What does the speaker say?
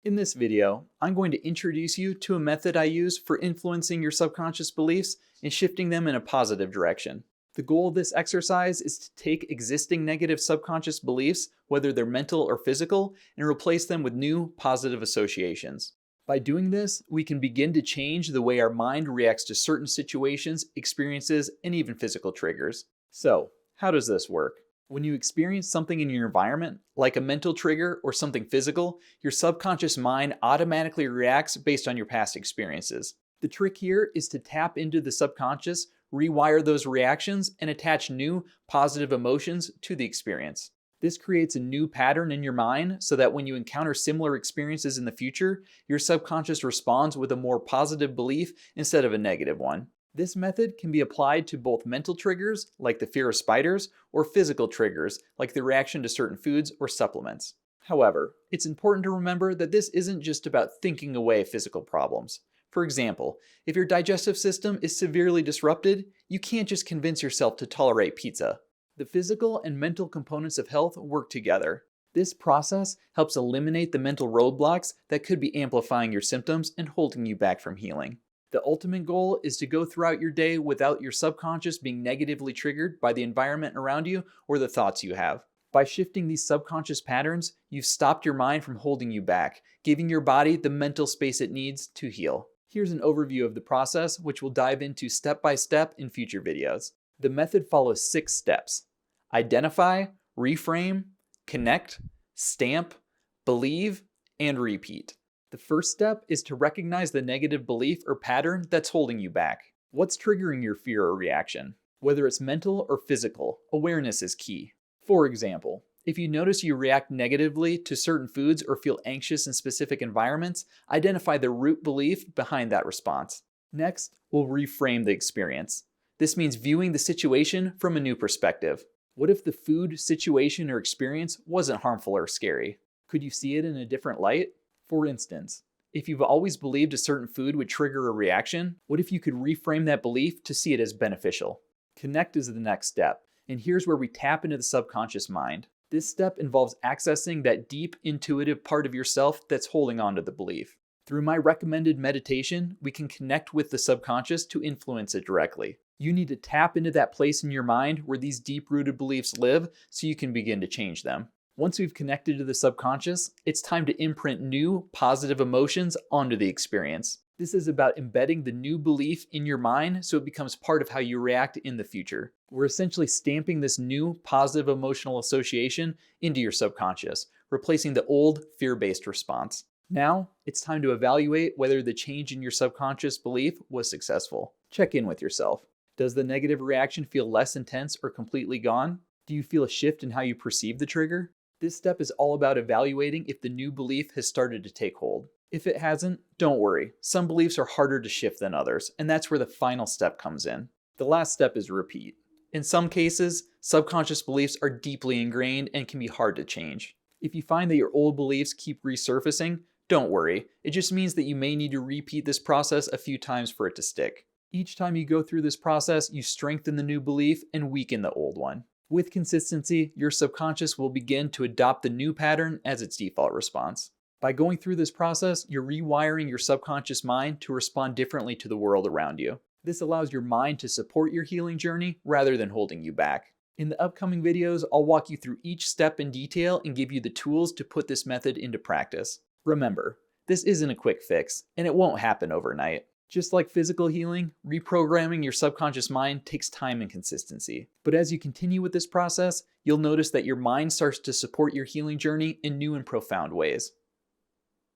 In this video, I'm going to introduce you to a method I use for influencing your subconscious beliefs and shifting them in a positive direction. The goal of this exercise is to take existing negative subconscious beliefs, whether they're mental or physical, and replace them with new positive associations. By doing this, we can begin to change the way our mind reacts to certain situations, experiences, and even physical triggers. So, how does this work? When you experience something in your environment, like a mental trigger or something physical, your subconscious mind automatically reacts based on your past experiences. The trick here is to tap into the subconscious, rewire those reactions, and attach new positive emotions to the experience. This creates a new pattern in your mind so that when you encounter similar experiences in the future, your subconscious responds with a more positive belief instead of a negative one. This method can be applied to both mental triggers, like the fear of spiders, or physical triggers, like the reaction to certain foods or supplements. However, it's important to remember that this isn't just about thinking away physical problems. For example, if your digestive system is severely disrupted, you can't just convince yourself to tolerate pizza. The physical and mental components of health work together. This process helps eliminate the mental roadblocks that could be amplifying your symptoms and holding you back from healing. The ultimate goal is to go throughout your day without your subconscious being negatively triggered by the environment around you or the thoughts you have. By shifting these subconscious patterns, you've stopped your mind from holding you back, giving your body the mental space it needs to heal. Here's an overview of the process, which we'll dive into step by step in future videos. The method follows 6 steps: identify, reframe, connect, stamp, believe, and repeat. The first step is to recognize the negative belief or pattern that's holding you back. What's triggering your fear or reaction? Whether it's mental or physical, awareness is key. For example, if you notice you react negatively to certain foods or feel anxious in specific environments, identify the root belief behind that response. Next, we'll reframe the experience. This means viewing the situation from a new perspective. What if the food, situation, or experience wasn't harmful or scary? Could you see it in a different light? For instance, if you've always believed a certain food would trigger a reaction, what if you could reframe that belief to see it as beneficial? Connect is the next step, and here's where we tap into the subconscious mind. This step involves accessing that deep, intuitive part of yourself that's holding on to the belief. Through my recommended meditation, we can connect with the subconscious to influence it directly. You need to tap into that place in your mind where these deep-rooted beliefs live so you can begin to change them. Once we've connected to the subconscious, it's time to imprint new, positive emotions onto the experience. This is about embedding the new belief in your mind so it becomes part of how you react in the future. We're essentially stamping this new, positive emotional association into your subconscious, replacing the old, fear-based response. Now, it's time to evaluate whether the change in your subconscious belief was successful. Check in with yourself. Does the negative reaction feel less intense or completely gone? Do you feel a shift in how you perceive the trigger? This step is all about evaluating if the new belief has started to take hold. If it hasn't, don't worry. Some beliefs are harder to shift than others, and that's where the final step comes in. The last step is repeat. In some cases, subconscious beliefs are deeply ingrained and can be hard to change. If you find that your old beliefs keep resurfacing, don't worry. It just means that you may need to repeat this process a few times for it to stick. Each time you go through this process, you strengthen the new belief and weaken the old one. With consistency, your subconscious will begin to adopt the new pattern as its default response. By going through this process, you're rewiring your subconscious mind to respond differently to the world around you. This allows your mind to support your healing journey rather than holding you back. In the upcoming videos, I'll walk you through each step in detail and give you the tools to put this method into practice. Remember, this isn't a quick fix, and it won't happen overnight. Just like physical healing, reprogramming your subconscious mind takes time and consistency. But as you continue with this process, you'll notice that your mind starts to support your healing journey in new and profound ways.